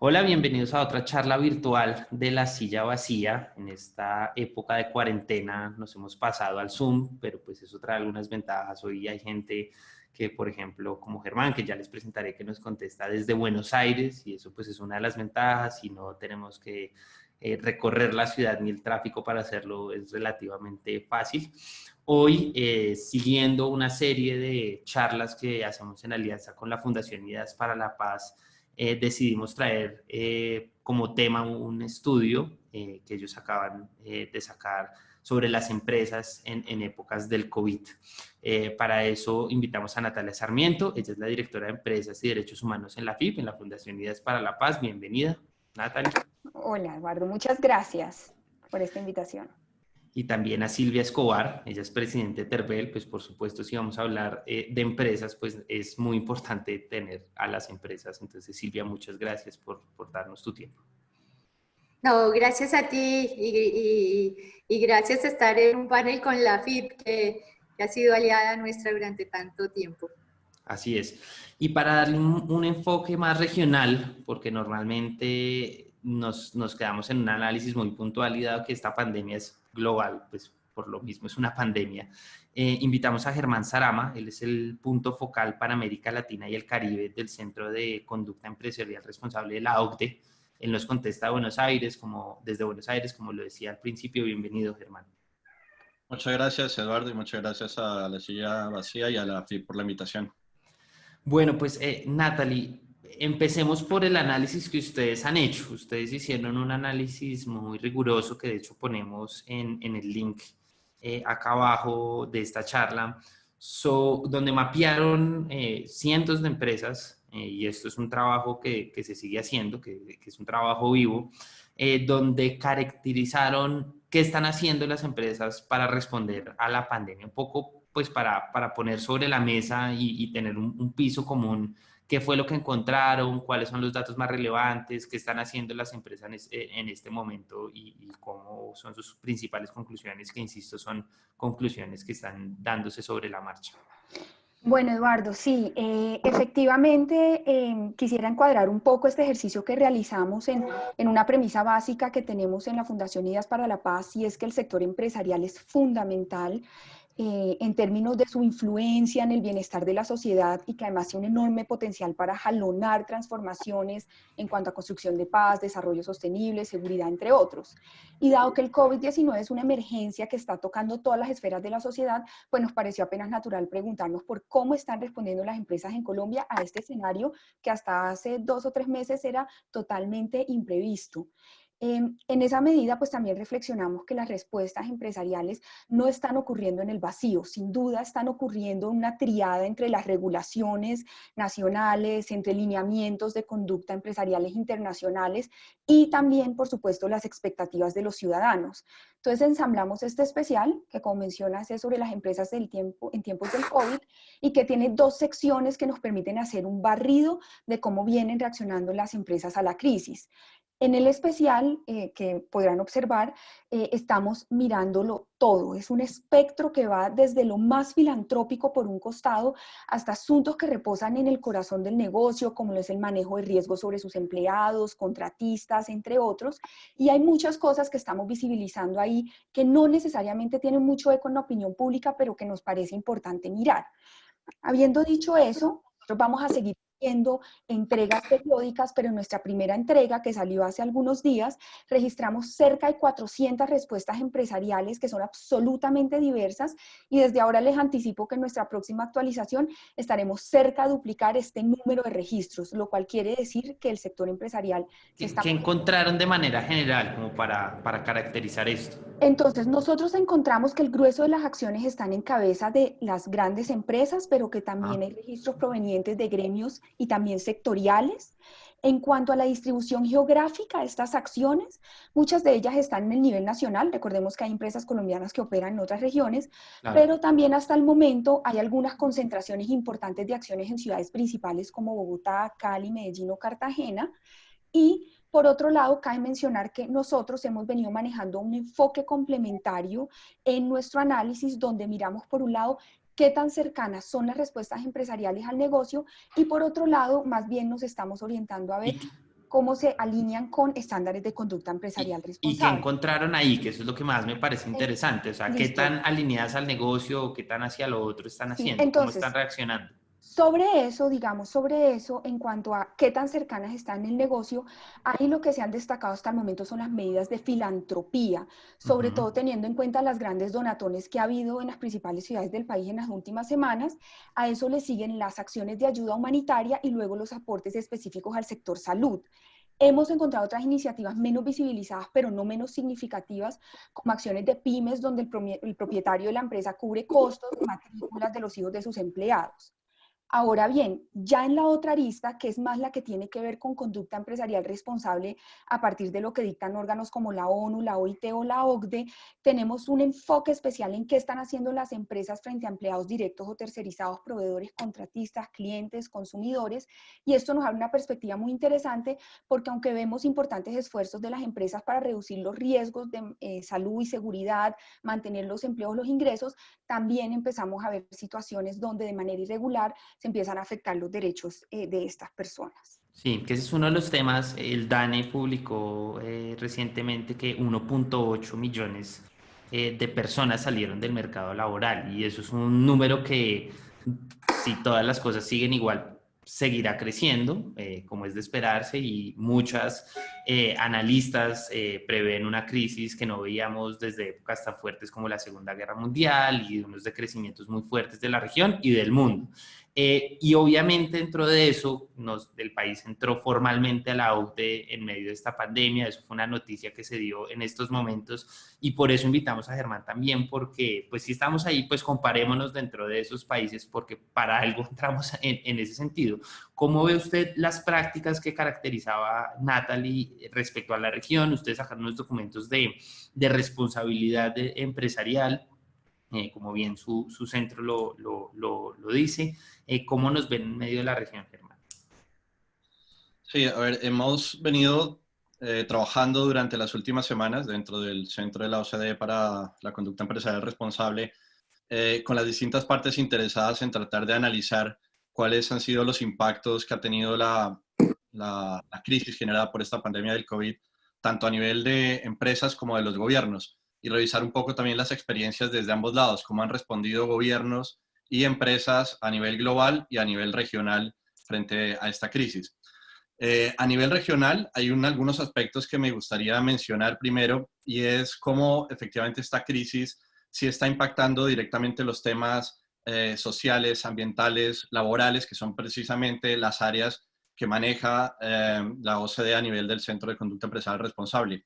Hola, bienvenidos a otra charla virtual de la silla vacía. En esta época de cuarentena nos hemos pasado al Zoom, pero pues eso trae algunas ventajas. Hoy hay gente que, por ejemplo, como Germán, que ya les presentaré, que nos contesta desde Buenos Aires, y eso pues es una de las ventajas, y no tenemos que recorrer la ciudad ni el tráfico para hacerlo, es relativamente fácil. Hoy, siguiendo una serie de charlas que hacemos en alianza con la Fundación Ideas para la Paz, decidimos traer como tema un estudio que ellos acaban de sacar sobre las empresas en épocas del COVID. Para eso invitamos a Natalia Sarmiento. Ella es la directora de Empresas y Derechos Humanos en la FIP, en la Fundación Ideas para la Paz. Bienvenida, Natalia. Hola, Eduardo, muchas gracias por esta invitación. Y también a Silvia Escobar, ella es presidente de Terbel. Pues por supuesto, si vamos a hablar de empresas, pues es muy importante tener a las empresas. Entonces, Silvia, muchas gracias por darnos tu tiempo. No, gracias a ti y gracias a estar en un panel con la FIP que ha sido aliada nuestra durante tanto tiempo. Así es. Y para darle un enfoque más regional, porque normalmente nos quedamos en un análisis muy puntual y dado que esta pandemia es global, pues por lo mismo es una pandemia, invitamos a Germán Sarama. Él es el punto focal para América Latina y el Caribe del Centro de Conducta Empresarial Responsable de la OCDE. Él nos contesta desde Buenos Aires, como lo decía al principio. Bienvenido, Germán. Muchas gracias, Eduardo, y muchas gracias a la silla vacía y a la FIP por la invitación. Bueno, pues Natalie, empecemos por el análisis que ustedes han hecho. Ustedes hicieron un análisis muy riguroso que de hecho ponemos en el link acá abajo de esta charla, donde mapearon cientos de empresas, y esto es un trabajo que se sigue haciendo, que es un trabajo vivo, donde caracterizaron qué están haciendo las empresas para responder a la pandemia, un poco pues para poner sobre la mesa y tener un piso común. ¿Qué fue lo que encontraron? ¿Cuáles son los datos más relevantes? ¿Qué están haciendo las empresas en este momento? Y cómo son sus principales conclusiones, que insisto, son conclusiones que están dándose sobre la marcha. Bueno, Eduardo, sí, efectivamente quisiera encuadrar un poco este ejercicio que realizamos en una premisa básica que tenemos en la Fundación Ideas para la Paz, y es que el sector empresarial es fundamental en términos de su influencia en el bienestar de la sociedad, y que además tiene un enorme potencial para jalonar transformaciones en cuanto a construcción de paz, desarrollo sostenible, seguridad, entre otros. Y dado que el COVID-19 es una emergencia que está tocando todas las esferas de la sociedad, pues nos pareció apenas natural preguntarnos por cómo están respondiendo las empresas en Colombia a este escenario que hasta hace 2 o 3 meses era totalmente imprevisto. En esa medida, pues también reflexionamos que las respuestas empresariales no están ocurriendo en el vacío. Sin duda están ocurriendo una triada entre las regulaciones nacionales, entre lineamientos de conducta empresariales internacionales y también, por supuesto, las expectativas de los ciudadanos. Entonces ensamblamos este especial, que como mencionas es sobre las empresas en tiempos del COVID, y que tiene 2 secciones que nos permiten hacer un barrido de cómo vienen reaccionando las empresas a la crisis. En el especial que podrán observar, estamos mirándolo todo. Es un espectro que va desde lo más filantrópico por un costado hasta asuntos que reposan en el corazón del negocio, como lo es el manejo de riesgos sobre sus empleados, contratistas, entre otros. Y hay muchas cosas que estamos visibilizando ahí que no necesariamente tienen mucho eco en la opinión pública, pero que nos parece importante mirar. Habiendo dicho eso, nosotros vamos a seguir haciendo entregas periódicas, pero en nuestra primera entrega, que salió hace algunos días, registramos cerca de 400 respuestas empresariales que son absolutamente diversas, y desde ahora les anticipo que en nuestra próxima actualización estaremos cerca de duplicar este número de registros, lo cual quiere decir que el sector empresarial se está... ¿Qué encontraron de manera general como para caracterizar esto? Entonces, nosotros encontramos que el grueso de las acciones están en cabeza de las grandes empresas, pero que también hay registros provenientes de gremios y también sectoriales. En cuanto a la distribución geográfica de estas acciones, muchas de ellas están en el nivel nacional. Recordemos que hay empresas colombianas que operan en otras regiones, claro, pero también hasta el momento hay algunas concentraciones importantes de acciones en ciudades principales como Bogotá, Cali, Medellín o Cartagena. Y por otro lado, cabe mencionar que nosotros hemos venido manejando un enfoque complementario en nuestro análisis, donde miramos por un lado qué tan cercanas son las respuestas empresariales al negocio, y por otro lado, más bien nos estamos orientando a ver cómo se alinean con estándares de conducta empresarial ¿Y qué responsable. encontraron ahí? Que eso es lo que más me parece interesante. O sea, ¿qué Listo. tan alineadas al negocio o qué tan hacia lo otro están Sí, haciendo? ¿Cómo están entonces, reaccionando? sobre eso, digamos, sobre eso, en cuanto a qué tan cercanas están el negocio, ahí lo que se han destacado hasta el momento son las medidas de filantropía, sobre Ujú. todo teniendo en cuenta las grandes donatones que ha habido en las principales ciudades del país en las últimas semanas. A eso le siguen las acciones de ayuda humanitaria y luego los aportes específicos al sector salud. Hemos encontrado otras iniciativas menos visibilizadas, pero no menos significativas, como acciones de pymes, donde el propietario de la empresa cubre costos de matrículas de los hijos de sus empleados. Ahora bien, ya en la otra arista, que es más la que tiene que ver con conducta empresarial responsable a partir de lo que dictan órganos como la ONU, la OIT o la OCDE, tenemos un enfoque especial en qué están haciendo las empresas frente a empleados directos o tercerizados, proveedores, contratistas, clientes, consumidores, y esto nos abre una perspectiva muy interesante porque aunque vemos importantes esfuerzos de las empresas para reducir los riesgos de salud y seguridad, mantener los empleos, los ingresos, también empezamos a ver situaciones donde de manera irregular se empiezan a afectar los derechos de estas personas. Sí, que ese es uno de los temas. El DANE publicó recientemente que 1.8 millones de personas salieron del mercado laboral y eso es un número que, si todas las cosas siguen igual, seguirá creciendo, como es de esperarse, y muchas analistas prevén una crisis que no veíamos desde épocas tan fuertes como la Segunda Guerra Mundial y unos decrecimientos muy fuertes de la región y del mundo. Y obviamente dentro de eso, el país entró formalmente a la OCDE en medio de esta pandemia. Eso fue una noticia que se dio en estos momentos y por eso invitamos a Germán también, porque pues si estamos ahí, pues comparémonos dentro de esos países, porque para algo entramos en ese sentido. ¿Cómo ve usted las prácticas que caracterizaba Natalie respecto a la región? Ustedes sacaron unos documentos de responsabilidad empresarial, como bien su centro lo dice. ¿Cómo nos ven en medio de la región, Germán? Sí, a ver, hemos venido trabajando durante las últimas semanas dentro del Centro de la OCDE para la Conducta Empresarial Responsable con las distintas partes interesadas en tratar de analizar cuáles han sido los impactos que ha tenido la crisis generada por esta pandemia del COVID, tanto a nivel de empresas como de los gobiernos, y revisar un poco también las experiencias desde ambos lados, cómo han respondido gobiernos y empresas a nivel global y a nivel regional frente a esta crisis. A nivel regional, hay algunos aspectos que me gustaría mencionar primero, y es cómo efectivamente esta crisis sí está impactando directamente los temas sociales, ambientales, laborales, que son precisamente las áreas que maneja la OCDE a nivel del Centro de Conducta Empresarial Responsable.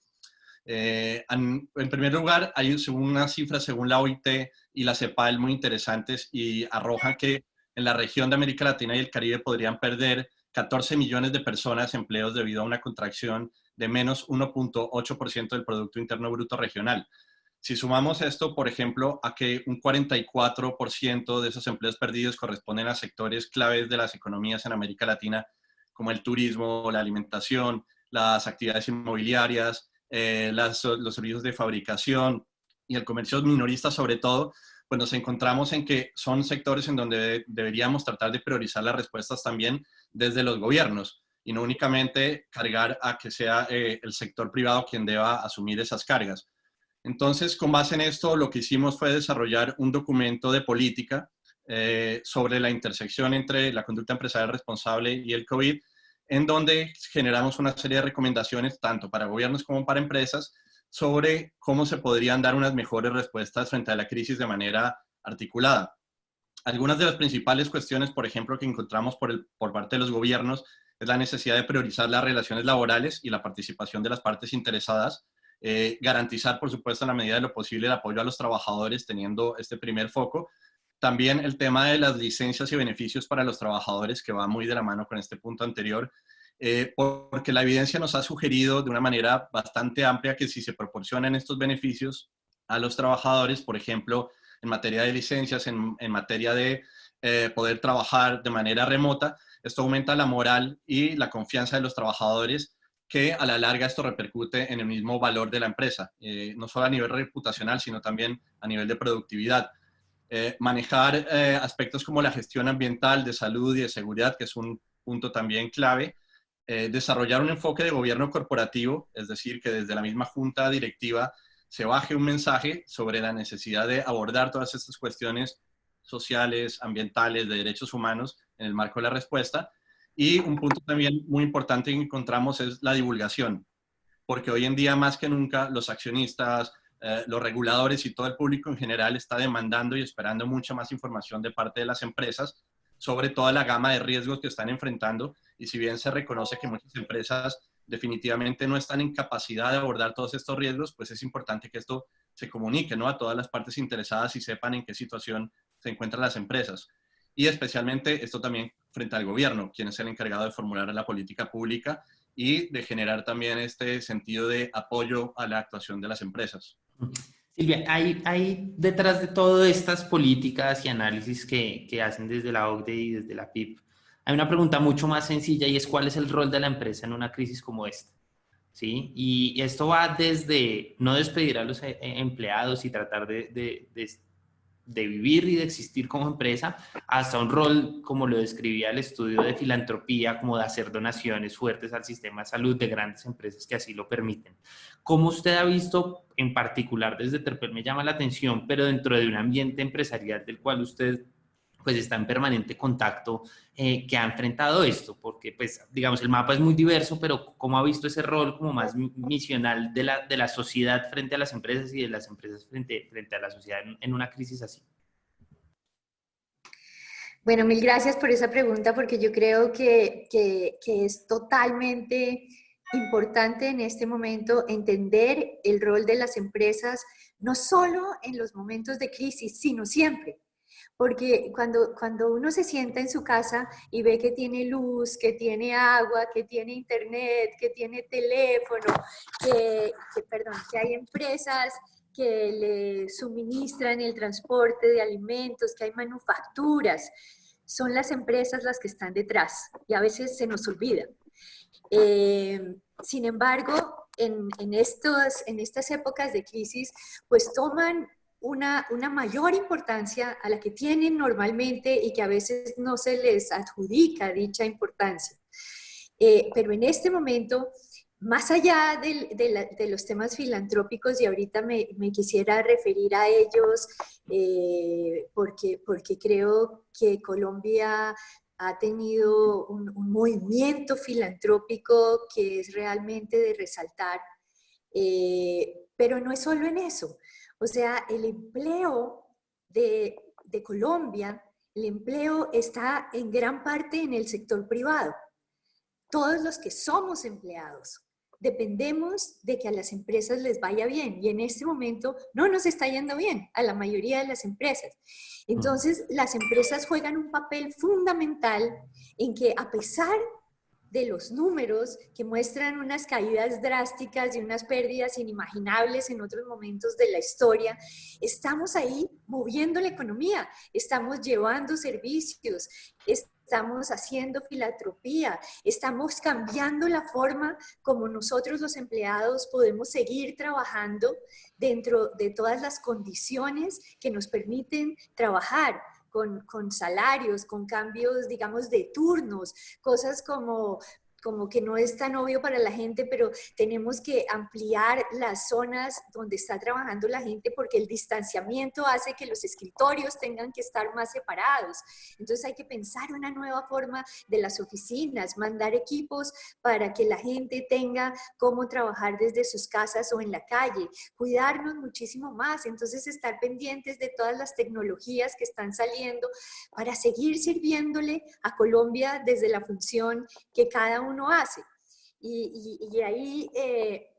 En primer lugar, hay unas cifras según la OIT y la CEPAL muy interesantes y arrojan que en la región de América Latina y el Caribe podrían perder 14 millones de personas empleos debido a una contracción de menos 1.8% del Producto Interno Bruto regional. Si sumamos esto, por ejemplo, a que un 44% de esos empleos perdidos corresponden a sectores claves de las economías en América Latina, como el turismo, la alimentación, las actividades inmobiliarias, los servicios de fabricación y el comercio minorista sobre todo, pues nos encontramos en que son sectores en donde deberíamos tratar de priorizar las respuestas también desde los gobiernos y no únicamente cargar a que sea el sector privado quien deba asumir esas cargas. Entonces, con base en esto, lo que hicimos fue desarrollar un documento de política sobre la intersección entre la conducta empresarial responsable y el COVID, en donde generamos una serie de recomendaciones tanto para gobiernos como para empresas sobre cómo se podrían dar unas mejores respuestas frente a la crisis de manera articulada. Algunas de las principales cuestiones, por ejemplo, que encontramos por parte de los gobiernos es la necesidad de priorizar las relaciones laborales y la participación de las partes interesadas, garantizar, por supuesto, en la medida de lo posible el apoyo a los trabajadores teniendo este primer foco. También el tema de las licencias y beneficios para los trabajadores, que va muy de la mano con este punto anterior, porque la evidencia nos ha sugerido de una manera bastante amplia que si se proporcionan estos beneficios a los trabajadores, por ejemplo, en materia de licencias, en materia de poder trabajar de manera remota, esto aumenta la moral y la confianza de los trabajadores, que a la larga esto repercute en el mismo valor de la empresa, no solo a nivel reputacional, sino también a nivel de productividad. Manejar aspectos como la gestión ambiental, de salud y de seguridad, que es un punto también clave, desarrollar un enfoque de gobierno corporativo, es decir, que desde la misma junta directiva se baje un mensaje sobre la necesidad de abordar todas estas cuestiones sociales, ambientales, de derechos humanos en el marco de la respuesta. Y un punto también muy importante que encontramos es la divulgación, porque hoy en día más que nunca los accionistas, los reguladores y todo el público en general está demandando y esperando mucha más información de parte de las empresas sobre toda la gama de riesgos que están enfrentando, y si bien se reconoce que muchas empresas definitivamente no están en capacidad de abordar todos estos riesgos, pues es importante que esto se comunique, ¿no?, a todas las partes interesadas y sepan en qué situación se encuentran las empresas. Y especialmente esto también frente al gobierno, quien es el encargado de formular la política pública y de generar también este sentido de apoyo a la actuación de las empresas. Silvia, hay detrás de todas estas políticas y análisis que hacen desde la OCDE y desde la PIP, hay una pregunta mucho más sencilla, y es ¿cuál es el rol de la empresa en una crisis como esta? ¿Sí? Y esto va desde no despedir a los empleados y tratar de vivir y de existir como empresa, hasta un rol, como lo describía el estudio, de filantropía, como de hacer donaciones fuertes al sistema de salud de grandes empresas que así lo permiten. ¿Cómo usted ha visto, en particular desde Terpel me llama la atención, pero dentro de un ambiente empresarial del cual usted pues está en permanente contacto, que ha enfrentado esto? Porque pues digamos el mapa es muy diverso, pero ¿cómo ha visto ese rol como más misional de la sociedad frente a las empresas y de las empresas frente a la sociedad en una crisis así? Bueno, mil gracias por esa pregunta, porque yo creo que es totalmente importante en este momento entender el rol de las empresas, no solo en los momentos de crisis, sino siempre. Porque cuando uno se sienta en su casa y ve que tiene luz, que tiene agua, que tiene internet, que tiene teléfono, que hay empresas que le suministran el transporte de alimentos, que hay manufacturas, son las empresas las que están detrás y a veces se nos olvida. Sin embargo, en estas épocas de crisis, pues toman una mayor importancia a la que tienen normalmente y que a veces no se les adjudica dicha importancia. Pero en este momento, más allá de los temas filantrópicos, y ahorita me quisiera referir a ellos, porque creo que Colombia ha tenido un movimiento filantrópico que es realmente de resaltar, pero no es solo en eso. O sea, el empleo de Colombia, el empleo está en gran parte en el sector privado. Todos los que somos empleados dependemos de que a las empresas les vaya bien, y en este momento no nos está yendo bien a la mayoría de las empresas. Entonces, las empresas juegan un papel fundamental en que, a pesar de los números que muestran unas caídas drásticas y unas pérdidas inimaginables en otros momentos de la historia, estamos ahí moviendo la economía, estamos llevando servicios, estamos haciendo filantropía, estamos cambiando la forma como nosotros los empleados podemos seguir trabajando dentro de todas las condiciones que nos permiten trabajar. Con salarios, con cambios, digamos, de turnos, cosas como que no es tan obvio para la gente, pero tenemos que ampliar las zonas donde está trabajando la gente, porque el distanciamiento hace que los escritorios tengan que estar más separados. Entonces hay que pensar una nueva forma de las oficinas, mandar equipos para que la gente tenga cómo trabajar desde sus casas o en la calle, cuidarnos muchísimo más, entonces estar pendientes de todas las tecnologías que están saliendo para seguir sirviéndole a Colombia desde la función que cada uno hace. Y ahí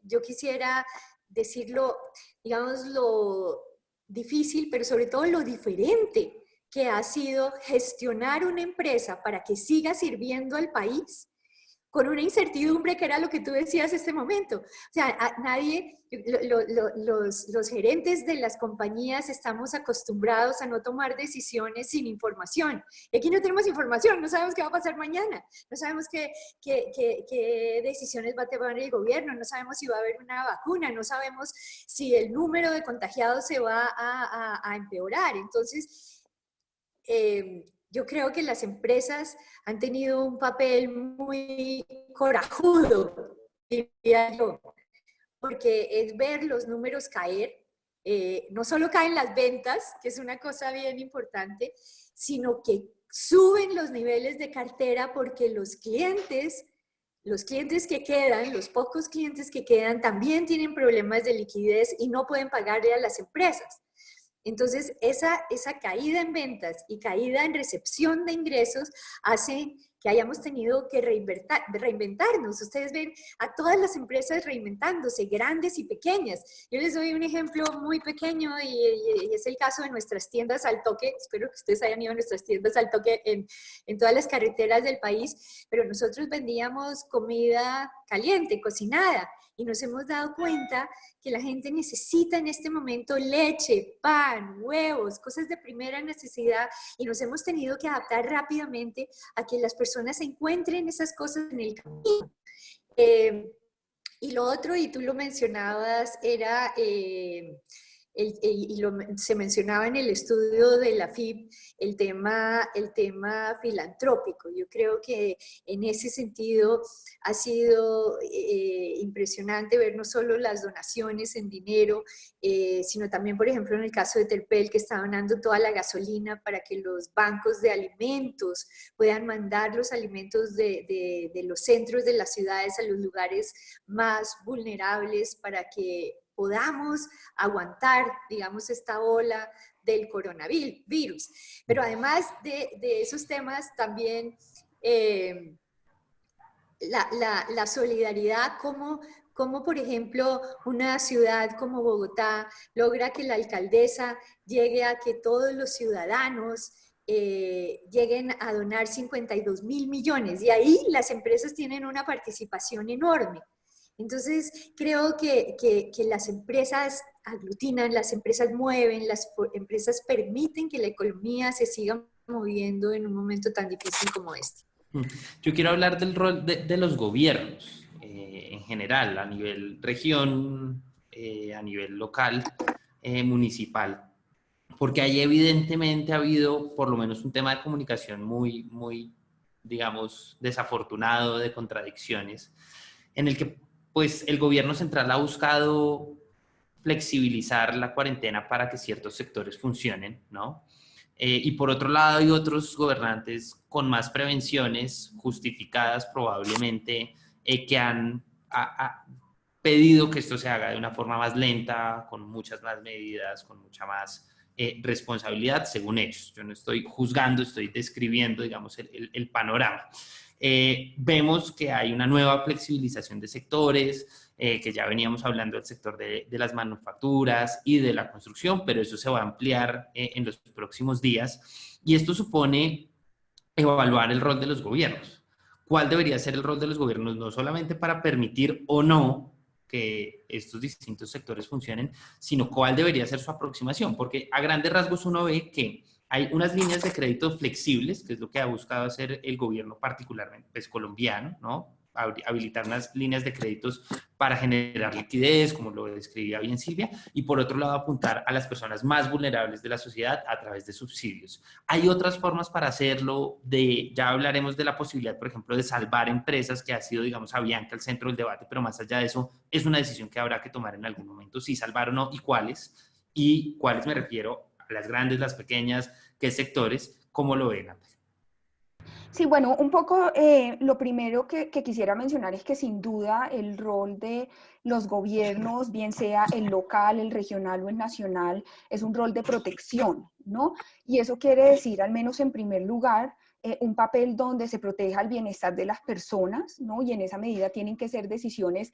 yo quisiera decirlo, digamos, lo difícil, pero sobre todo lo diferente que ha sido gestionar una empresa para que siga sirviendo al país con una incertidumbre, que era lo que tú decías este momento. O sea, nadie, los gerentes de las compañías estamos acostumbrados a no tomar decisiones sin información. Y aquí no tenemos información, no sabemos qué va a pasar mañana, no sabemos qué decisiones va a tomar el gobierno, no sabemos si va a haber una vacuna, no sabemos si el número de contagiados se va a empeorar. Entonces, yo creo que las empresas han tenido un papel muy corajudo, diría yo, porque es ver los números caer. No solo caen las ventas, que es una cosa bien importante, sino que suben los niveles de cartera porque los clientes que quedan, los pocos clientes que quedan, también tienen problemas de liquidez y no pueden pagarle a las empresas. Entonces, esa caída en ventas y caída en recepción de ingresos hace que hayamos tenido que reinventarnos. Ustedes ven a todas las empresas reinventándose, grandes y pequeñas. Yo les doy un ejemplo muy pequeño y es el caso de nuestras tiendas al toque. Espero que ustedes hayan ido a nuestras tiendas al toque en todas las carreteras del país, pero nosotros vendíamos comida caliente, cocinada, y nos hemos dado cuenta que la gente necesita en este momento leche, pan, huevos, cosas de primera necesidad, y nos hemos tenido que adaptar rápidamente a que las personas encuentren esas cosas en el camino. Y lo otro, y tú lo mencionabas, era, se mencionaba en el estudio de la FIP, el tema filantrópico. Yo creo que en ese sentido ha sido impresionante ver no solo las donaciones en dinero, sino también, por ejemplo, en el caso de Terpel, que está donando toda la gasolina para que los bancos de alimentos puedan mandar los alimentos de los centros de las ciudades a los lugares más vulnerables para que podamos aguantar, digamos, esta ola del coronavirus. Pero además de esos temas, también la solidaridad, como por ejemplo una ciudad como Bogotá logra que la alcaldesa llegue a que todos los ciudadanos lleguen a donar 52.000 millones, y ahí las empresas tienen una participación enorme. Entonces, creo que las empresas aglutinan, las empresas mueven, las empresas permiten que la economía se siga moviendo en un momento tan difícil como este. Yo quiero hablar del rol de los gobiernos en general, a nivel región, a nivel local, municipal, porque ahí evidentemente ha habido por lo menos un tema de comunicación muy, digamos, desafortunado, de contradicciones, en el que pues el gobierno central ha buscado flexibilizar la cuarentena para que ciertos sectores funcionen, ¿no? Y por otro lado hay otros gobernantes con más prevenciones justificadas probablemente que han pedido que esto se haga de una forma más lenta, con muchas más medidas, con mucha más responsabilidad según ellos. Yo no estoy juzgando, estoy describiendo, digamos, el panorama. Vemos que hay una nueva flexibilización de sectores, que ya veníamos hablando del sector de las manufacturas y de la construcción, pero eso se va a ampliar en los próximos días, y esto supone evaluar el rol de los gobiernos. ¿Cuál debería ser el rol de los gobiernos? No solamente para permitir o no que estos distintos sectores funcionen, sino cuál debería ser su aproximación, porque a grandes rasgos uno ve que hay unas líneas de crédito flexibles, que es lo que ha buscado hacer el gobierno particularmente pues, colombiano, ¿no? Habilitar unas líneas de créditos para generar liquidez, como lo describía bien Silvia, y por otro lado apuntar a las personas más vulnerables de la sociedad a través de subsidios. Hay otras formas para hacerlo, ya hablaremos de la posibilidad, por ejemplo, de salvar empresas, que ha sido, digamos, Avianca el centro del debate, pero más allá de eso, es una decisión que habrá que tomar en algún momento, si salvar o no, y cuáles me refiero, a las grandes, las pequeñas, qué sectores, cómo lo ven. Sí, bueno, un poco lo primero que quisiera mencionar es que sin duda el rol de los gobiernos, bien sea el local, el regional o el nacional, es un rol de protección, ¿no? Y eso quiere decir, al menos en primer lugar, un papel donde se proteja el bienestar de las personas, ¿no? Y en esa medida tienen que ser decisiones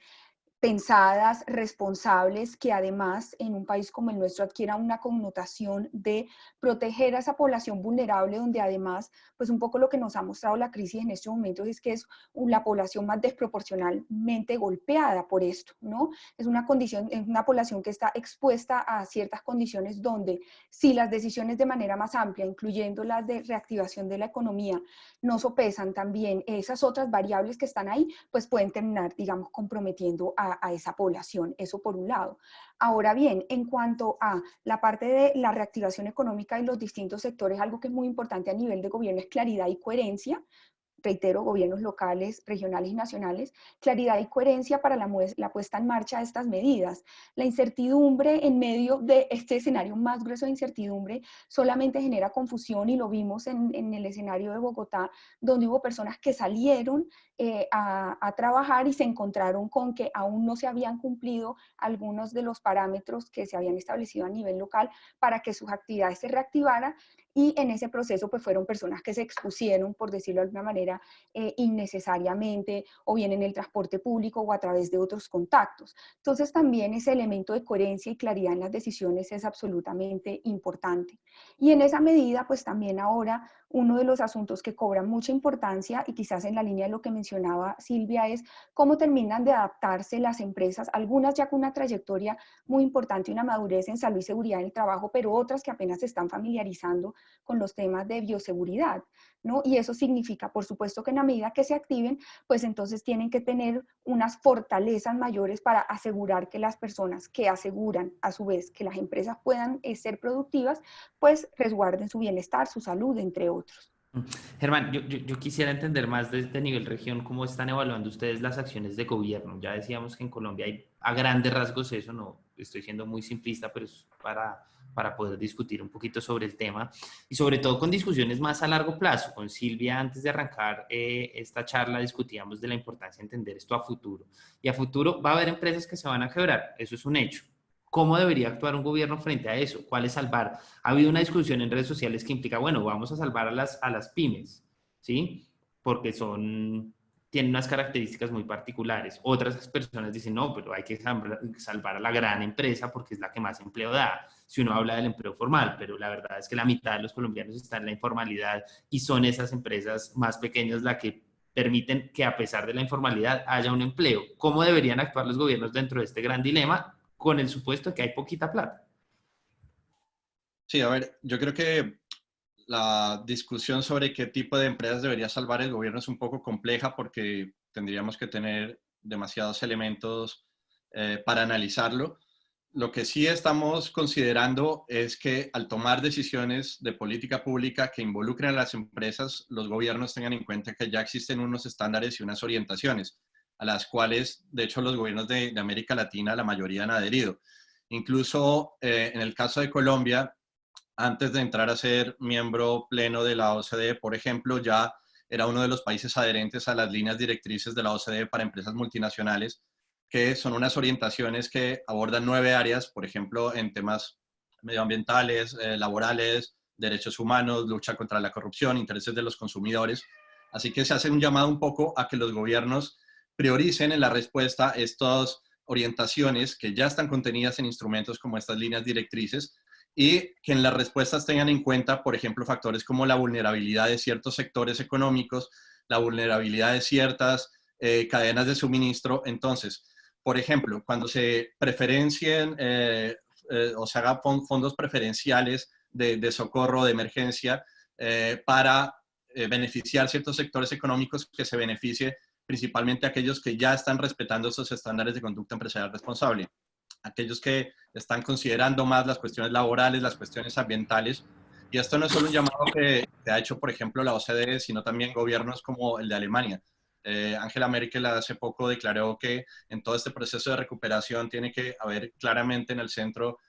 pensadas, responsables, que además en un país como el nuestro adquiera una connotación de proteger a esa población vulnerable, donde además, pues un poco lo que nos ha mostrado la crisis en estos momentos es que es la población más desproporcionalmente golpeada por esto, ¿no? Es una población que está expuesta a ciertas condiciones donde si las decisiones de manera más amplia, incluyendo las de reactivación de la economía, no sopesan también esas otras variables que están ahí, pues pueden terminar, digamos, comprometiendo a a esa población. Eso por un lado. Ahora bien, en cuanto a la parte de la reactivación económica y los distintos sectores, algo que es muy importante a nivel de gobierno es claridad y coherencia. Reitero, gobiernos locales, regionales y nacionales, claridad y coherencia para la puesta en marcha de estas medidas. La incertidumbre en medio de este escenario más grueso de incertidumbre solamente genera confusión, y lo vimos en el escenario de Bogotá, donde hubo personas que salieron a trabajar y se encontraron con que aún no se habían cumplido algunos de los parámetros que se habían establecido a nivel local para que sus actividades se reactivaran, y en ese proceso pues fueron personas que se expusieron, por decirlo de alguna manera, innecesariamente, o bien en el transporte público o a través de otros contactos. Entonces también ese elemento de coherencia y claridad en las decisiones es absolutamente importante. Y en esa medida pues también ahora uno de los asuntos que cobra mucha importancia, y quizás en la línea de lo que mencionaba Silvia, es cómo terminan de adaptarse las empresas, algunas ya con una trayectoria muy importante y una madurez en salud y seguridad en el trabajo, pero otras que apenas se están familiarizando con los temas de bioseguridad, ¿no? Y eso significa, por supuesto, que en la medida que se activen, pues entonces tienen que tener unas fortalezas mayores para asegurar que las personas que aseguran, a su vez, que las empresas puedan ser productivas, pues resguarden su bienestar, su salud, entre otros. Germán, yo quisiera entender más desde nivel región cómo están evaluando ustedes las acciones de gobierno. Ya decíamos que en Colombia hay a grandes rasgos eso, no estoy siendo muy simplista, pero es para poder discutir un poquito sobre el tema y sobre todo con discusiones más a largo plazo. Con Silvia, antes de arrancar esta charla, discutíamos de la importancia de entender esto a futuro. Y a futuro va a haber empresas que se van a quebrar, eso es un hecho. ¿Cómo debería actuar un gobierno frente a eso? ¿Cuál es salvar? Ha habido una discusión en redes sociales que implica, bueno, vamos a salvar a las pymes, ¿sí? Porque tienen unas características muy particulares. Otras personas dicen, no, pero hay que salvar a la gran empresa porque es la que más empleo da, si uno habla del empleo formal, pero la verdad es que la mitad de los colombianos están en la informalidad y son esas empresas más pequeñas las que permiten que a pesar de la informalidad haya un empleo. ¿Cómo deberían actuar los gobiernos dentro de este gran dilema con el supuesto de que hay poquita plata? Sí, a ver, yo creo que la discusión sobre qué tipo de empresas debería salvar el gobierno es un poco compleja porque tendríamos que tener demasiados elementos para analizarlo. Lo que sí estamos considerando es que al tomar decisiones de política pública que involucren a las empresas, los gobiernos tengan en cuenta que ya existen unos estándares y unas orientaciones a las cuales, de hecho, los gobiernos de América Latina, la mayoría han adherido. Incluso en el caso de Colombia, antes de entrar a ser miembro pleno de la OCDE, por ejemplo, ya era uno de los países adherentes a las líneas directrices de la OCDE para empresas multinacionales, que son unas orientaciones que abordan 9 áreas, por ejemplo, en temas medioambientales, laborales, derechos humanos, lucha contra la corrupción, intereses de los consumidores. Así que se hace un llamado un poco a que los gobiernos prioricen en la respuesta estas orientaciones que ya están contenidas en instrumentos como estas líneas directrices, y que en las respuestas tengan en cuenta, por ejemplo, factores como la vulnerabilidad de ciertos sectores económicos, la vulnerabilidad de ciertas cadenas de suministro. Entonces, por ejemplo, cuando se preferencien o se hagan fondos preferenciales de socorro, de emergencia, para beneficiar ciertos sectores económicos, que se beneficie principalmente a aquellos que ya están respetando esos estándares de conducta empresarial responsable, aquellos que están considerando más las cuestiones laborales, las cuestiones ambientales. Y esto no es solo un llamado que ha hecho, por ejemplo, la OCDE, sino también gobiernos como el de Alemania. Angela Merkel hace poco declaró que en todo este proceso de recuperación tiene que haber claramente en el centro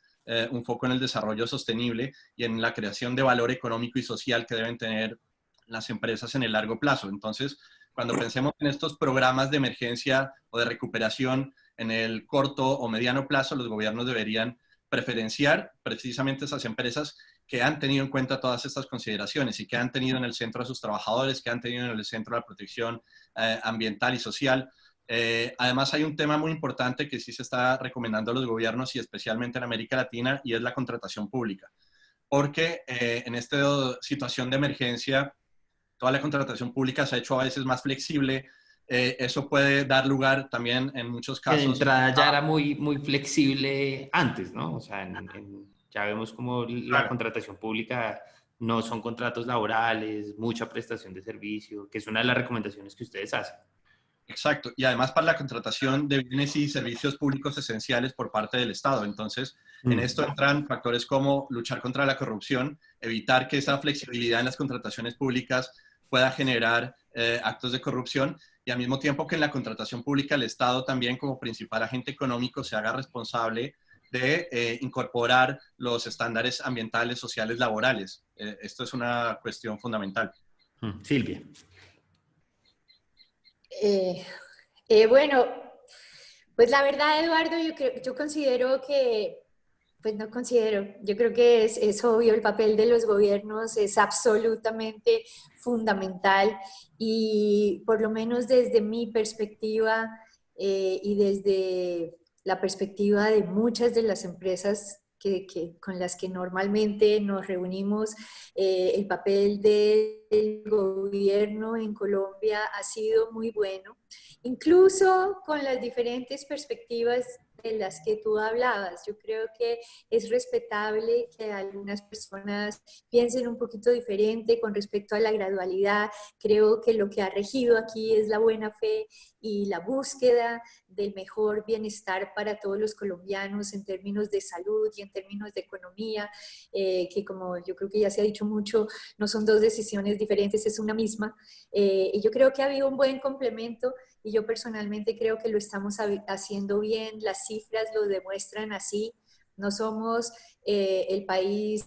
un foco en el desarrollo sostenible y en la creación de valor económico y social que deben tener las empresas en el largo plazo. Entonces, cuando pensemos en estos programas de emergencia o de recuperación en el corto o mediano plazo, los gobiernos deberían preferenciar precisamente esas empresas que han tenido en cuenta todas estas consideraciones y que han tenido en el centro a sus trabajadores, que han tenido en el centro la protección ambiental y social. Además, hay un tema muy importante que sí se está recomendando a los gobiernos y especialmente en América Latina, y es la contratación pública. Porque en esta situación de emergencia, toda la contratación pública se ha hecho a veces más flexible. Eso puede dar lugar también en muchos Que de casos entrada ya era muy flexible antes, ¿no? O sea, ya vemos como la a... contratación pública no son contratos laborales, mucha prestación de servicio, que es una de las recomendaciones que ustedes hacen. Exacto, y además para la contratación de bienes y servicios públicos esenciales por parte del Estado. Entonces, en esto entran factores como luchar contra la corrupción, evitar que esa flexibilidad en las contrataciones públicas pueda generar actos de corrupción, y al mismo tiempo que en la contratación pública el Estado también como principal agente económico se haga responsable de incorporar los estándares ambientales, sociales, laborales. Esto es una cuestión fundamental. Silvia. Bueno, pues la verdad, Eduardo, yo considero que, pues no considero, yo creo que es obvio, el papel de los gobiernos es absolutamente fundamental y por lo menos desde mi perspectiva y desde la perspectiva de muchas de las empresas con las que normalmente nos reunimos, el papel del gobierno en Colombia ha sido muy bueno, incluso con las diferentes perspectivas de las que tú hablabas. Yo creo que es respetable que algunas personas piensen un poquito diferente con respecto a la gradualidad. Creo que lo que ha regido aquí es la buena fe y la búsqueda del mejor bienestar para todos los colombianos en términos de salud y en términos de economía, que como yo creo que ya se ha dicho mucho, no son dos decisiones diferentes, es una misma. Y yo creo que ha habido un buen complemento y yo personalmente creo que lo estamos haciendo bien, las cifras lo demuestran así, no somos el país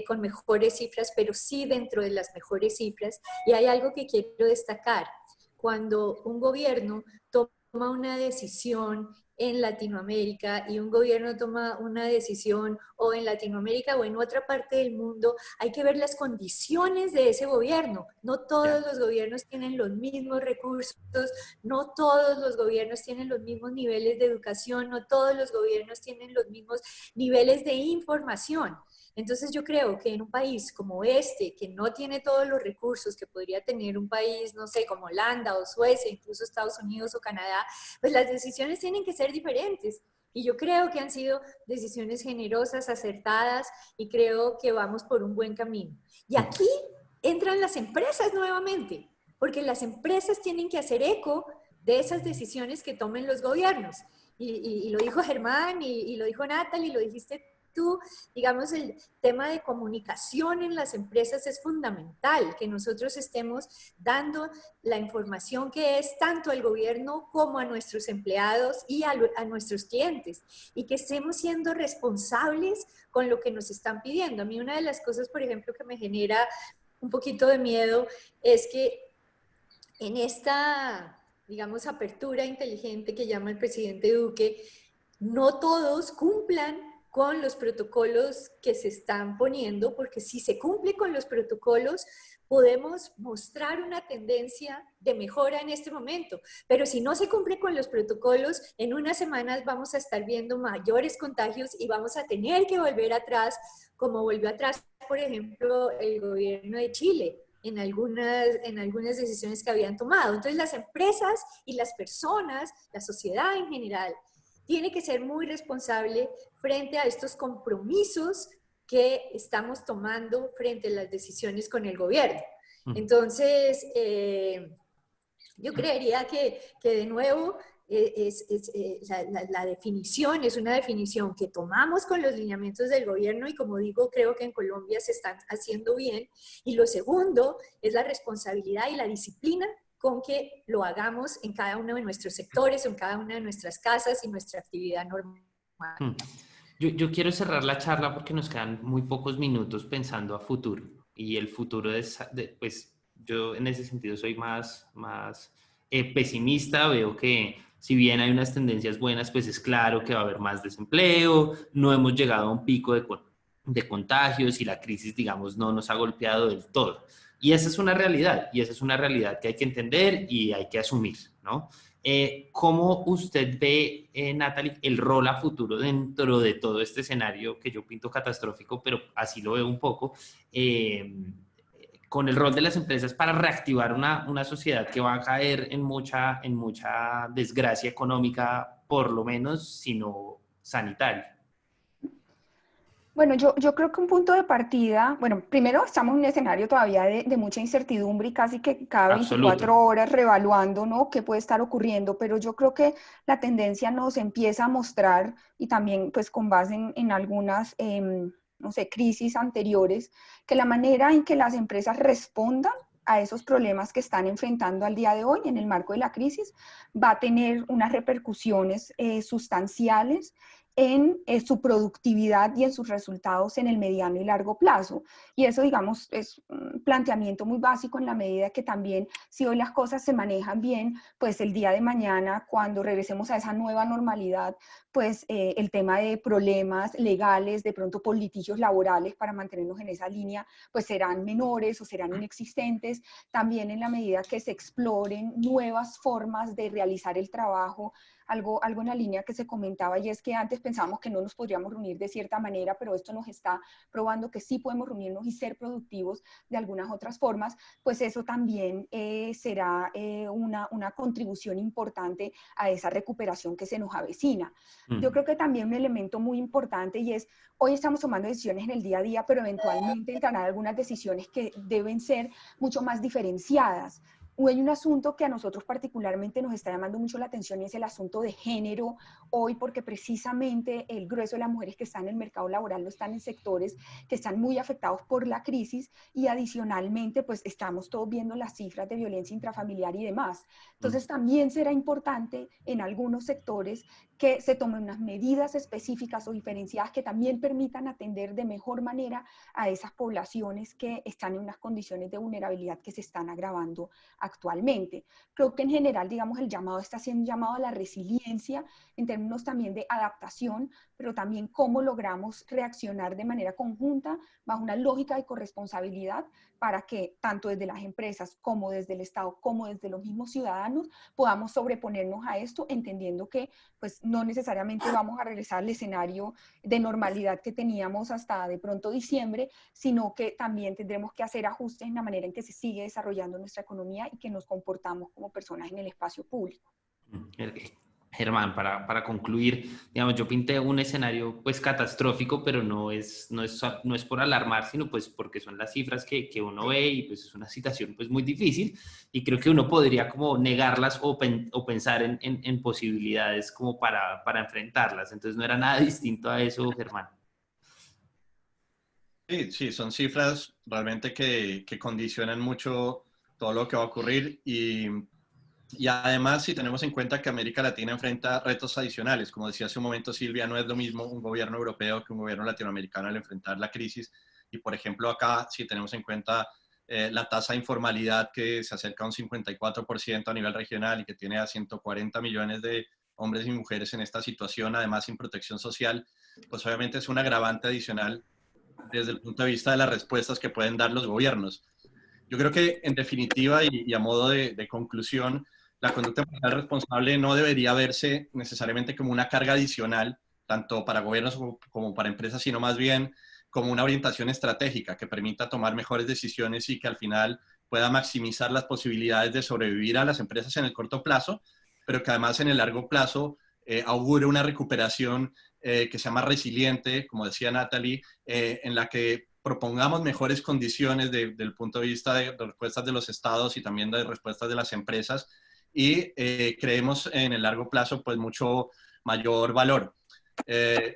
con mejores cifras, pero sí dentro de las mejores cifras. Y hay algo que quiero destacar, cuando un gobierno toma una decisión en Latinoamérica y un gobierno toma una decisión o en Latinoamérica o en otra parte del mundo, hay que ver las condiciones de ese gobierno. No todos los gobiernos tienen los mismos recursos, no todos los gobiernos tienen los mismos niveles de educación, no todos los gobiernos tienen los mismos niveles de información. Entonces yo creo que en un país como este, que no tiene todos los recursos que podría tener un país, no sé, como Holanda o Suecia, incluso Estados Unidos o Canadá, pues las decisiones tienen que ser diferentes. Y yo creo que han sido decisiones generosas, acertadas, y creo que vamos por un buen camino. Y aquí entran las empresas nuevamente, porque las empresas tienen que hacer eco de esas decisiones que tomen los gobiernos. Y lo dijo Germán, y lo dijo Natalie, y lo dijiste tú, digamos, el tema de comunicación en las empresas es fundamental, que nosotros estemos dando la información que es tanto al gobierno como a nuestros empleados y a nuestros clientes, y que estemos siendo responsables con lo que nos están pidiendo. A mí una de las cosas, por ejemplo, que me genera un poquito de miedo es que en esta, digamos, apertura inteligente que llama el presidente Duque, no todos cumplan con los protocolos que se están poniendo, porque si se cumple con los protocolos, podemos mostrar una tendencia de mejora en este momento. Pero si no se cumple con los protocolos, en unas semanas vamos a estar viendo mayores contagios y vamos a tener que volver atrás, como volvió atrás, por ejemplo, el gobierno de Chile en algunas decisiones que habían tomado. Entonces, las empresas y las personas, la sociedad en general, tiene que ser muy responsable frente a estos compromisos que estamos tomando frente a las decisiones con el gobierno. Entonces, yo creería que de nuevo la definición es una definición que tomamos con los lineamientos del gobierno y, como digo, creo que en Colombia se están haciendo bien. Y lo segundo es la responsabilidad y la disciplina con que lo hagamos en cada uno de nuestros sectores, en cada una de nuestras casas y nuestra actividad normal. Yo quiero cerrar la charla porque nos quedan muy pocos minutos pensando a futuro. Y el futuro pues yo en ese sentido soy más pesimista. Veo que si bien hay unas tendencias buenas, pues es claro que va a haber más desempleo, no hemos llegado a un pico de contagios y la crisis, digamos, no nos ha golpeado del todo. Y esa es una realidad, y esa es una realidad que hay que entender y hay que asumir, ¿no? ¿Cómo usted ve, Natalie, el rol a futuro dentro de todo este escenario que yo pinto catastrófico, pero así lo veo un poco, con el rol de las empresas para reactivar una sociedad que va a caer en mucha desgracia económica, por lo menos, sino sanitaria? Bueno, yo creo que un punto de partida, bueno, primero estamos en un escenario todavía de mucha incertidumbre y casi que cada Absoluto. 24 horas reevaluando, ¿no? qué puede estar ocurriendo, pero yo creo que la tendencia nos empieza a mostrar y también pues con base en algunas, no sé, crisis anteriores, que la manera en que las empresas respondan a esos problemas que están enfrentando al día de hoy en el marco de la crisis va a tener unas repercusiones sustanciales en su productividad y en sus resultados en el mediano y largo plazo. Y eso, digamos, es un planteamiento muy básico en la medida que también, si hoy las cosas se manejan bien, pues el día de mañana, cuando regresemos a esa nueva normalidad, pues el tema de problemas legales, de pronto por litigios laborales para mantenernos en esa línea, pues serán menores o serán inexistentes. También en la medida que se exploren nuevas formas de realizar el trabajo, algo en la línea que se comentaba, y es que antes pensábamos que no nos podríamos reunir de cierta manera, pero esto nos está probando que sí podemos reunirnos y ser productivos de algunas otras formas, pues eso también será una contribución importante a esa recuperación que se nos avecina. Yo creo que también un elemento muy importante y es, hoy estamos tomando decisiones en el día a día, pero eventualmente entrarán algunas decisiones que deben ser mucho más diferenciadas. Hay un asunto que a nosotros particularmente nos está llamando mucho la atención y es el asunto de género hoy, porque precisamente el grueso de las mujeres que están en el mercado laboral lo están en sectores que están muy afectados por la crisis y adicionalmente pues estamos todos viendo las cifras de violencia intrafamiliar y demás. Entonces también será importante en algunos sectores que se tomen unas medidas específicas o diferenciadas que también permitan atender de mejor manera a esas poblaciones que están en unas condiciones de vulnerabilidad que se están agravando actualmente. Creo que en general, digamos, el llamado está siendo un llamado a la resiliencia en términos también de adaptación, pero también cómo logramos reaccionar de manera conjunta bajo una lógica de corresponsabilidad para que tanto desde las empresas como desde el Estado, como desde los mismos ciudadanos, podamos sobreponernos a esto, entendiendo que pues no necesariamente vamos a regresar al escenario de normalidad que teníamos hasta de pronto diciembre, sino que también tendremos que hacer ajustes en la manera en que se sigue desarrollando nuestra economía y que nos comportamos como personas en el espacio público. Germán, para concluir, digamos, yo pinté un escenario pues catastrófico, pero no es por alarmar, sino pues porque son las cifras que uno ve y pues es una situación pues muy difícil y creo que uno podría como negarlas o pensar en posibilidades como para enfrentarlas. Entonces no era nada distinto a eso, Germán. Sí, sí, son cifras realmente que condicionan mucho todo lo que va a ocurrir y además si tenemos en cuenta que América Latina enfrenta retos adicionales, como decía hace un momento Silvia, no es lo mismo un gobierno europeo que un gobierno latinoamericano al enfrentar la crisis y por ejemplo acá si tenemos en cuenta la tasa de informalidad que se acerca a un 54% a nivel regional y que tiene a 140 millones de hombres y mujeres en esta situación, además sin protección social, pues obviamente es un agravante adicional desde el punto de vista de las respuestas que pueden dar los gobiernos. Yo creo que, en definitiva, y a modo de conclusión, la conducta empresarial responsable no debería verse necesariamente como una carga adicional, tanto para gobiernos como para empresas, sino más bien como una orientación estratégica que permita tomar mejores decisiones y que al final pueda maximizar las posibilidades de sobrevivir a las empresas en el corto plazo, pero que además en el largo plazo augure una recuperación que sea más resiliente, como decía Natalie, en la que propongamos mejores condiciones del punto de vista de respuestas de los estados y también de respuestas de las empresas y creemos en el largo plazo pues mucho mayor valor.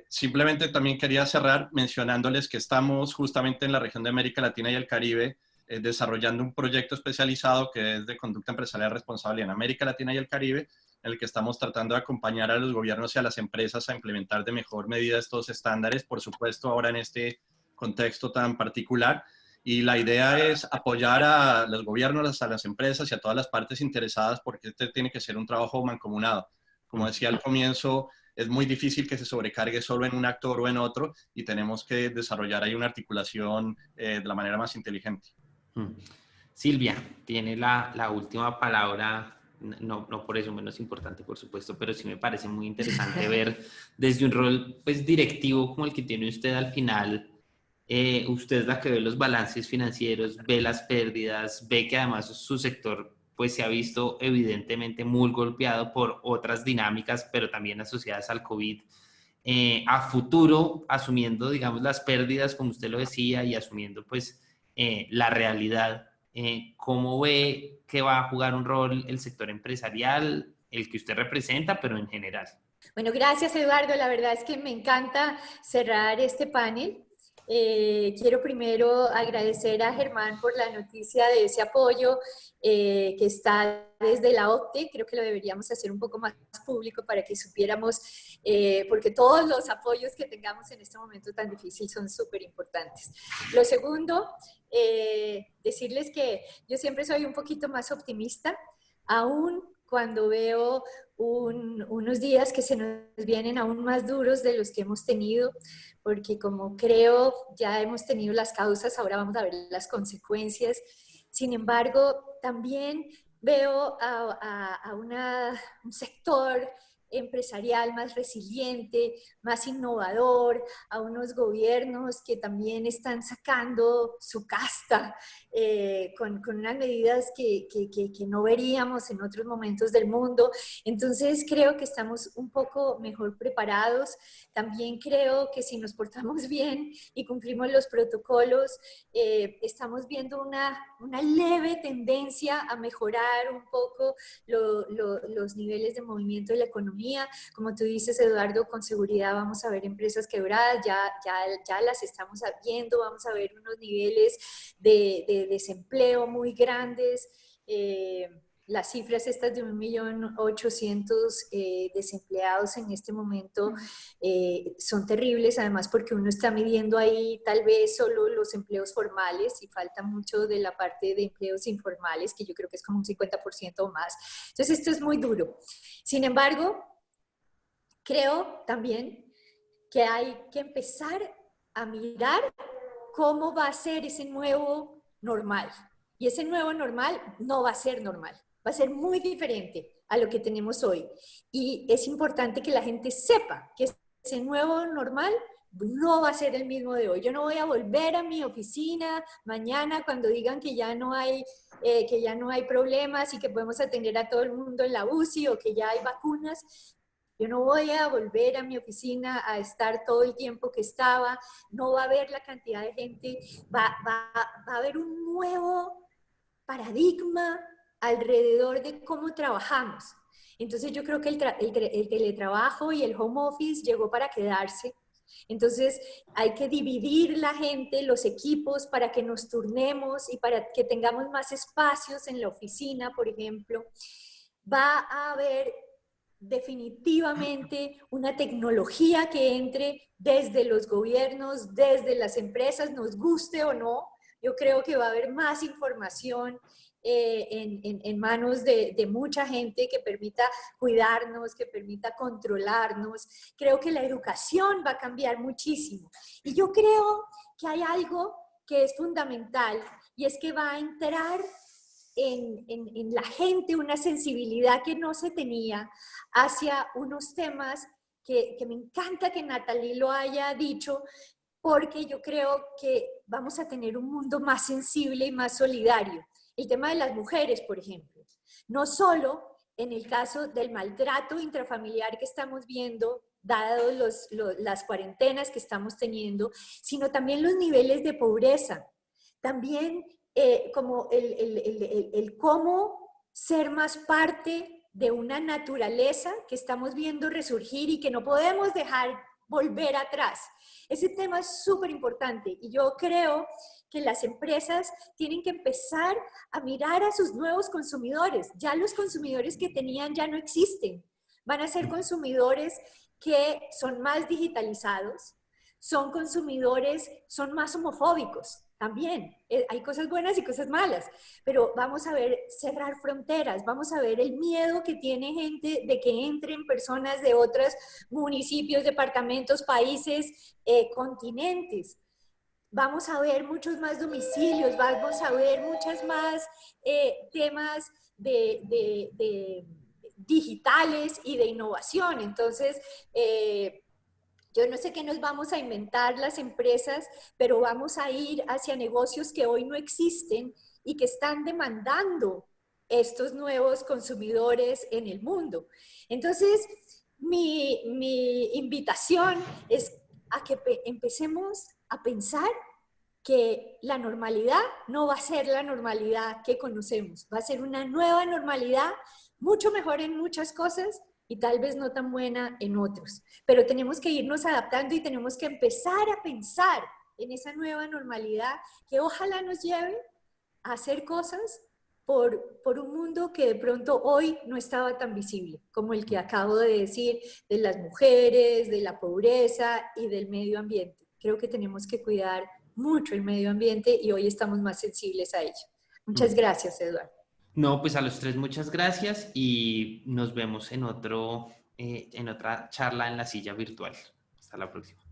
Simplemente también quería cerrar mencionándoles que estamos justamente en la región de América Latina y el Caribe desarrollando un proyecto especializado que es de conducta empresarial responsable en América Latina y el Caribe, en el que estamos tratando de acompañar a los gobiernos y a las empresas a implementar de mejor medida estos estándares, por supuesto ahora en este contexto tan particular. Y la idea es apoyar a los gobiernos, a las empresas y a todas las partes interesadas porque este tiene que ser un trabajo mancomunado. Como decía al comienzo, es muy difícil que se sobrecargue solo en un actor o en otro y tenemos que desarrollar ahí una articulación de la manera más inteligente. Silvia, tiene la última palabra. No por eso menos importante, por supuesto, pero sí me parece muy interesante ver desde un rol pues, directivo como el que tiene usted al final. Usted es la que ve los balances financieros, ve las pérdidas, ve que además su sector pues, se ha visto evidentemente muy golpeado por otras dinámicas, pero también asociadas al COVID. a futuro, asumiendo, digamos, las pérdidas, como usted lo decía, y asumiendo, pues, la realidad, ¿cómo ve que va a jugar un rol el sector empresarial, el que usted representa, pero en general? Bueno, gracias Eduardo. La verdad es que me encanta cerrar este panel. Quiero primero agradecer a Germán por la noticia de ese apoyo que está desde la OCTE. Creo que lo deberíamos hacer un poco más público para que supiéramos, porque todos los apoyos que tengamos en este momento tan difícil son súper importantes. Lo segundo, decirles que yo siempre soy un poquito más optimista, aún cuando veo unos días que se nos vienen aún más duros de los que hemos tenido, porque como creo ya hemos tenido las causas, ahora vamos a ver las consecuencias. Sin embargo, también veo a un sector empresarial más resiliente, más innovador, a unos gobiernos que también están sacando su casta con unas medidas que no veríamos en otros momentos del mundo. Entonces creo que estamos un poco mejor preparados. También creo que si nos portamos bien y cumplimos los protocolos, estamos viendo una leve tendencia a mejorar un poco los niveles de movimiento de la economía. Como tú dices, Eduardo, con seguridad vamos a ver empresas quebradas, ya las estamos viendo, vamos a ver unos niveles de desempleo muy grandes. Las cifras estas de 1.800.000 desempleados en este momento son terribles, además porque uno está midiendo ahí tal vez solo los empleos formales y falta mucho de la parte de empleos informales, que yo creo que es como un 50% o más. Entonces esto es muy duro. Sin embargo, creo también que hay que empezar a mirar cómo va a ser ese nuevo normal. Y ese nuevo normal no va a ser normal, va a ser muy diferente a lo que tenemos hoy. Y es importante que la gente sepa que ese nuevo normal no va a ser el mismo de hoy. Yo no voy a volver a mi oficina mañana cuando digan que ya no hay problemas y que podemos atender a todo el mundo en la UCI o que ya hay vacunas. Yo no voy a volver a mi oficina a estar todo el tiempo que estaba, no va a haber la cantidad de gente, va a haber un nuevo paradigma alrededor de cómo trabajamos. Entonces yo creo que el teletrabajo y el home office llegó para quedarse. Entonces hay que dividir la gente, los equipos, para que nos turnemos y para que tengamos más espacios en la oficina, por ejemplo. Va a haber definitivamente una tecnología que entre desde los gobiernos, desde las empresas, nos guste o no. Yo creo que va a haber más información en manos de mucha gente que permita cuidarnos, que permita controlarnos. Creo que la educación va a cambiar muchísimo. Y yo creo que hay algo que es fundamental y es que va a entrar en la gente una sensibilidad que no se tenía hacia unos temas que me encanta que Natalie lo haya dicho, porque yo creo que vamos a tener un mundo más sensible y más solidario. El tema de las mujeres, por ejemplo, no solo en el caso del maltrato intrafamiliar que estamos viendo, dadas las cuarentenas que estamos teniendo, sino también los niveles de pobreza. También como el cómo ser más parte de una naturaleza que estamos viendo resurgir y que no podemos dejar volver atrás. Ese tema es súper importante y yo creo que las empresas tienen que empezar a mirar a sus nuevos consumidores. Ya los consumidores que tenían ya no existen. Van a ser consumidores que son más digitalizados, son consumidores, son más homofóbicos. También hay cosas buenas y cosas malas, pero vamos a ver cerrar fronteras, vamos a ver el miedo que tiene gente de que entren personas de otros municipios, departamentos, países, continentes. Vamos a ver muchos más domicilios, vamos a ver muchas más temas de digitales y de innovación. Entonces, yo no sé qué nos vamos a inventar las empresas, pero vamos a ir hacia negocios que hoy no existen y que están demandando estos nuevos consumidores en el mundo. Entonces, mi invitación es a que empecemos a pensar que la normalidad no va a ser la normalidad que conocemos, va a ser una nueva normalidad, mucho mejor en muchas cosas y tal vez no tan buena en otros. Pero tenemos que irnos adaptando y tenemos que empezar a pensar en esa nueva normalidad que ojalá nos lleve a hacer cosas por un mundo que de pronto hoy no estaba tan visible, como el que acabo de decir, de las mujeres, de la pobreza y del medio ambiente. Creo que tenemos que cuidar mucho el medio ambiente y hoy estamos más sensibles a ello. Muchas gracias, Eduardo. No, pues a los tres muchas gracias y nos vemos en otra charla en la silla virtual. Hasta la próxima.